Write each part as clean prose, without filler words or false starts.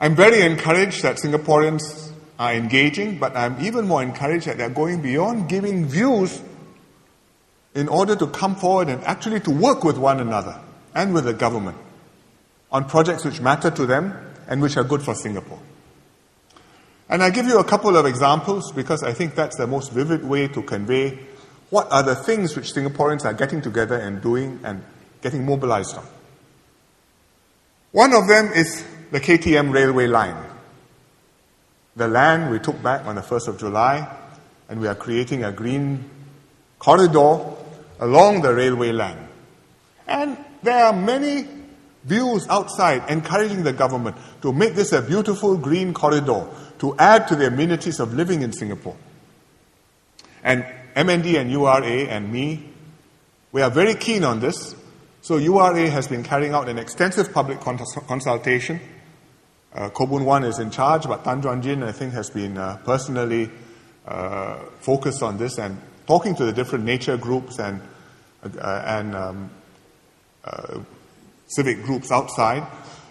I'm very encouraged that Singaporeans are engaging, but I'm even more encouraged that they're going beyond giving views in order to come forward and actually to work with one another and with the government on projects which matter to them and which are good for Singapore. And I give you a couple of examples because I think that's the most vivid way to convey what are the things which Singaporeans are getting together and doing and getting mobilized on. One of them is the KTM railway line. The land we took back on the 1st of July, and we are creating a green corridor along the railway line. And there are many views outside encouraging the government to make this a beautiful green corridor to add to the amenities of living in Singapore. And MND and URA and me, we are very keen on this. So URA has been carrying out an extensive public consultation. Koh Boon Wan is in charge, but Tan Juan Jin, I think, has been personally focused on this and talking to the different nature groups and civic groups outside,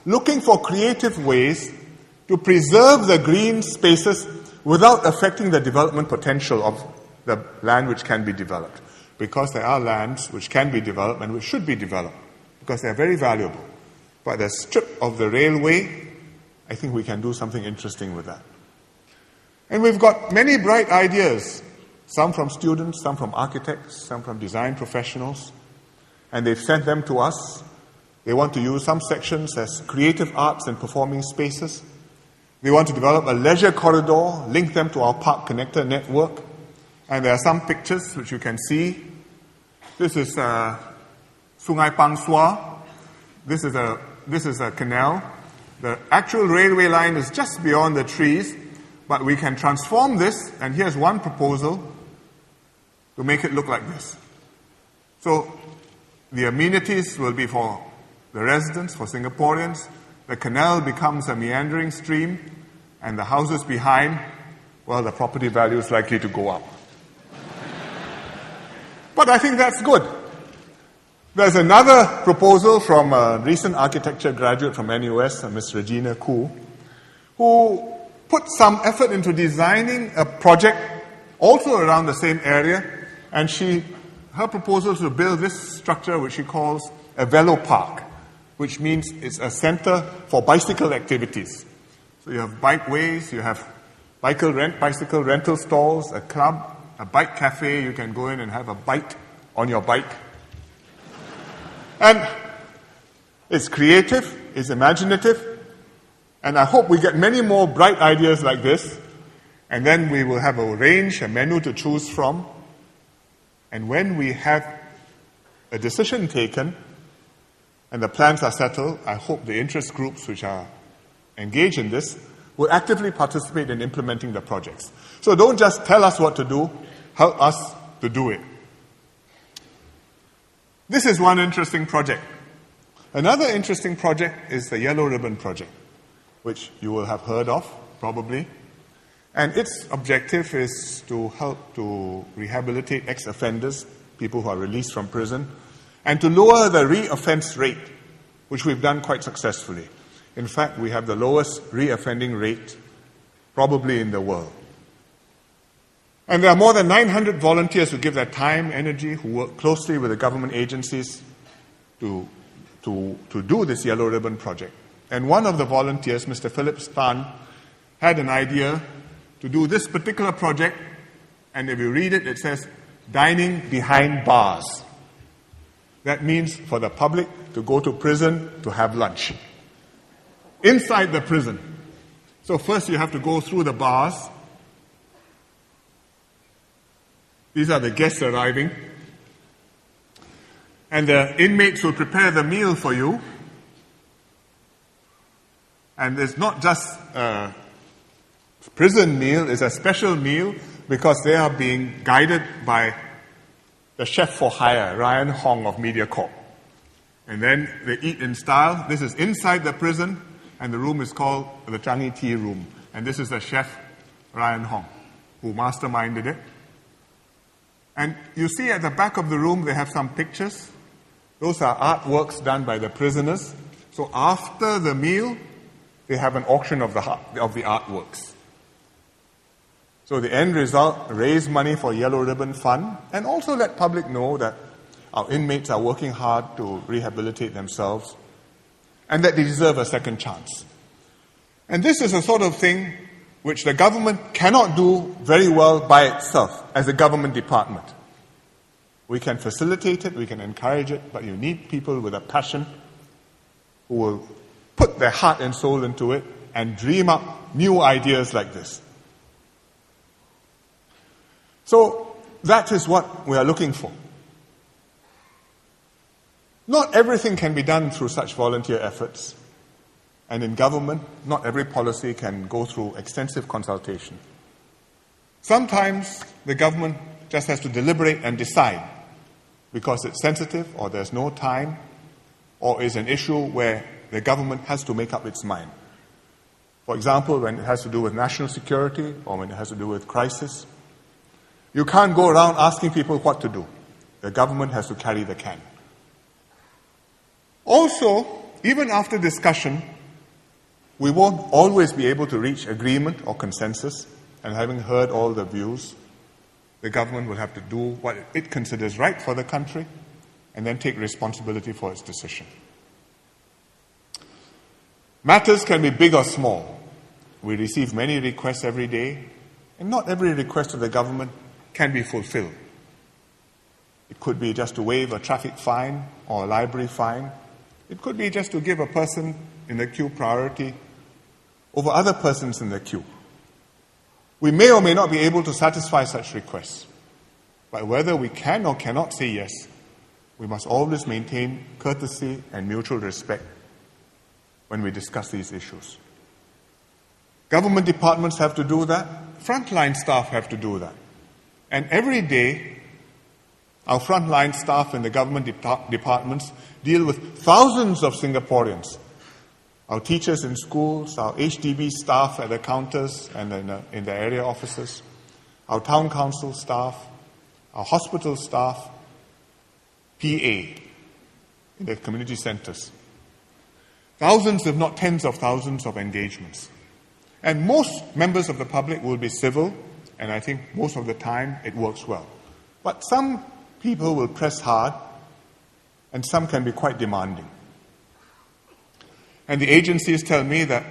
looking for creative ways to preserve the green spaces without affecting the development potential of the land which can be developed. Because there are lands which can be developed and which should be developed, because they are very valuable. But the strip of the railway, I think we can do something interesting with that. And we've got many bright ideas, some from students, some from architects, some from design professionals, and they've sent them to us. They want to use some sections as creative arts and performing spaces. They want to develop a leisure corridor, link them to our park connector network. And there are some pictures which you can see. This is Sungai Pang Sua. This is a canal. The actual railway line is just beyond the trees, but we can transform this, and here's one proposal to make it look like this. So the amenities will be for the residents, for Singaporeans. The canal becomes a meandering stream, and the houses behind, well, the property value is likely to go up. But I think that's good. There's another proposal from a recent architecture graduate from NUS, Ms. Regina Koo, who put some effort into designing a project also around the same area, and her proposal is to build this structure which she calls a velo park, which means it's a center for bicycle activities. So you have bikeways, you have bicycle rental stalls, a club, a bike cafe. You can go in and have a bite on your bike. And it's creative, it's imaginative, and I hope we get many more bright ideas like this, and then we will have a range, a menu to choose from. And when we have a decision taken and the plans are settled, I hope the interest groups which are engaged in this will actively participate in implementing the projects. So don't just tell us what to do, help us to do it. This is one interesting project. Another interesting project is the Yellow Ribbon Project, which you will have heard of, probably. And its objective is to help to rehabilitate ex-offenders, people who are released from prison, and to lower the re-offense rate, which we've done quite successfully. In fact, we have the lowest re-offending rate probably in the world. And there are more than 900 volunteers who give their time, energy, who work closely with the government agencies to do this Yellow Ribbon Project. And one of the volunteers, Mr. Philip Stan, had an idea to do this particular project, and if you read it, it says, dining behind bars. That means for the public to go to prison to have lunch. Inside the prison. So first you have to go through the bars. These are the guests arriving. And the inmates will prepare the meal for you. And it's not just a prison meal, it's a special meal because they are being guided by the chef for hire, Ryan Hong of MediaCorp. And then they eat in style. This is inside the prison, and the room is called the Changi Tea Room. And this is the chef, Ryan Hong, who masterminded it. And you see at the back of the room, they have some pictures. Those are artworks done by the prisoners. So after the meal, they have an auction of the artworks. So the end result, raise money for Yellow Ribbon Fund, and also let public know that our inmates are working hard to rehabilitate themselves and that they deserve a second chance. And this is a sort of thing which the government cannot do very well by itself as a government department. We can facilitate it, we can encourage it, but you need people with a passion who will put their heart and soul into it and dream up new ideas like this. So that is what we are looking for. Not everything can be done through such volunteer efforts. And in government, not every policy can go through extensive consultation. Sometimes the government just has to deliberate and decide because it's sensitive or there's no time or is an issue where the government has to make up its mind. For example, when it has to do with national security or when it has to do with crisis, you can't go around asking people what to do. The government has to carry the can. Also, even after discussion, we won't always be able to reach agreement or consensus, and having heard all the views, the government will have to do what it considers right for the country and then take responsibility for its decision. Matters can be big or small. We receive many requests every day, and not every request of the government can be fulfilled. It could be just to waive a traffic fine or a library fine. It could be just to give a person in the queue priority over other persons in the queue. We may or may not be able to satisfy such requests, but whether we can or cannot say yes, we must always maintain courtesy and mutual respect when we discuss these issues. Government departments have to do that. Frontline staff have to do that. And every day, our frontline staff in the government departments deal with thousands of Singaporeans. Our teachers in schools, our HDB staff at the counters and in the area offices, our town council staff, our hospital staff, PA in the community centres. Thousands, if not tens of thousands of engagements. And most members of the public will be civil, and I think most of the time it works well. But some people will press hard, and some can be quite demanding. And the agencies tell me that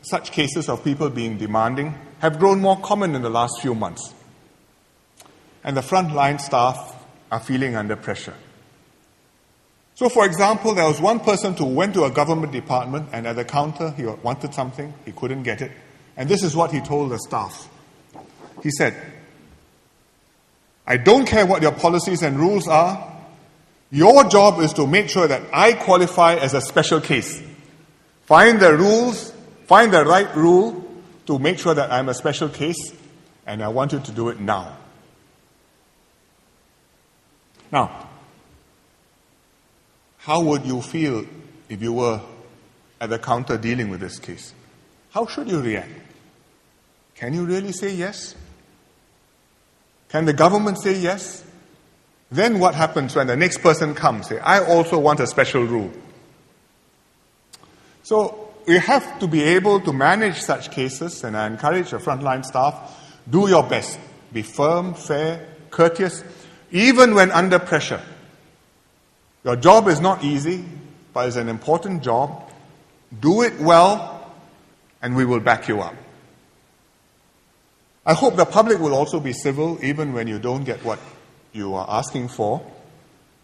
such cases of people being demanding have grown more common in the last few months. And the frontline staff are feeling under pressure. So, for example, there was one person who went to a government department and at the counter he wanted something, he couldn't get it. And this is what he told the staff. He said, "I don't care what your policies and rules are. Your job is to make sure that I qualify as a special case. Find the rules, find the right rule to make sure that I'm a special case, and I want you to do it now." Now, how would you feel if you were at the counter dealing with this case? How should you react? Can you really say yes? Can the government say yes? Then what happens when the next person comes? Say, "I also want a special rule." So we have to be able to manage such cases, and I encourage the frontline staff, do your best. Be firm, fair, courteous, even when under pressure. Your job is not easy, but it's an important job. Do it well, and we will back you up. I hope the public will also be civil, even when you don't get what you are asking for,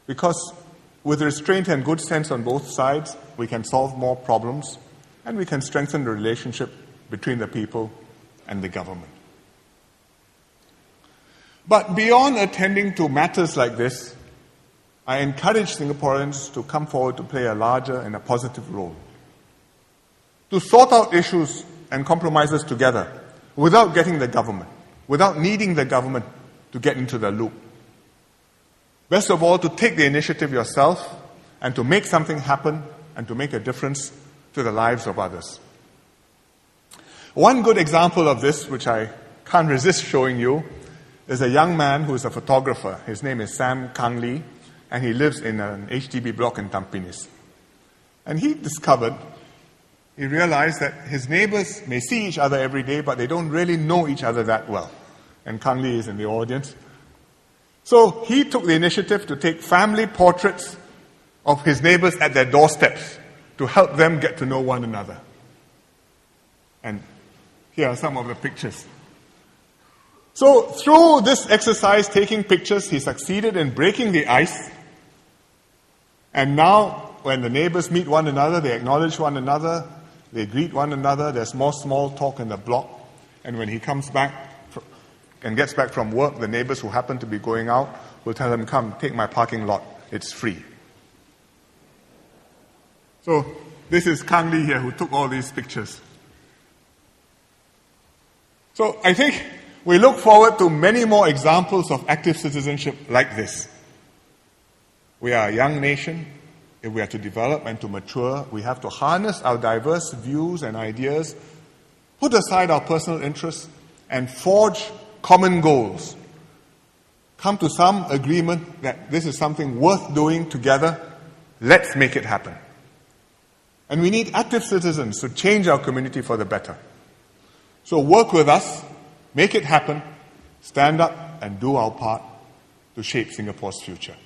because with restraint and good sense on both sides, we can solve more problems and we can strengthen the relationship between the people and the government. But beyond attending to matters like this, I encourage Singaporeans to come forward to play a larger and a positive role, to sort out issues and compromises together without getting the government, without needing the government to get into the loop. Best of all, to take the initiative yourself and to make something happen and to make a difference to the lives of others. One good example of this, which I can't resist showing you, is a young man who is a photographer. His name is Sam Kang Lee, and he lives in an HDB block in Tampines. And he discovered he realized that his neighbors may see each other every day, but they don't really know each other that well. And Kang Li is in the audience. So he took the initiative to take family portraits of his neighbors at their doorsteps to help them get to know one another. And here are some of the pictures. So through this exercise, taking pictures, he succeeded in breaking the ice. And now, when the neighbors meet one another, they acknowledge one another, they greet one another, there's more small talk in the block. And when he comes back and gets back from work, the neighbors who happen to be going out will tell him, "Come, take my parking lot, it's free." So this is Kang Li here, who took all these pictures. So I think we look forward to many more examples of active citizenship like this. We are a young nation. If we are to develop and to mature, we have to harness our diverse views and ideas, put aside our personal interests, and forge common goals. Come to some agreement that this is something worth doing together. Let's make it happen. And we need active citizens to change our community for the better. So work with us, make it happen, stand up and do our part to shape Singapore's future.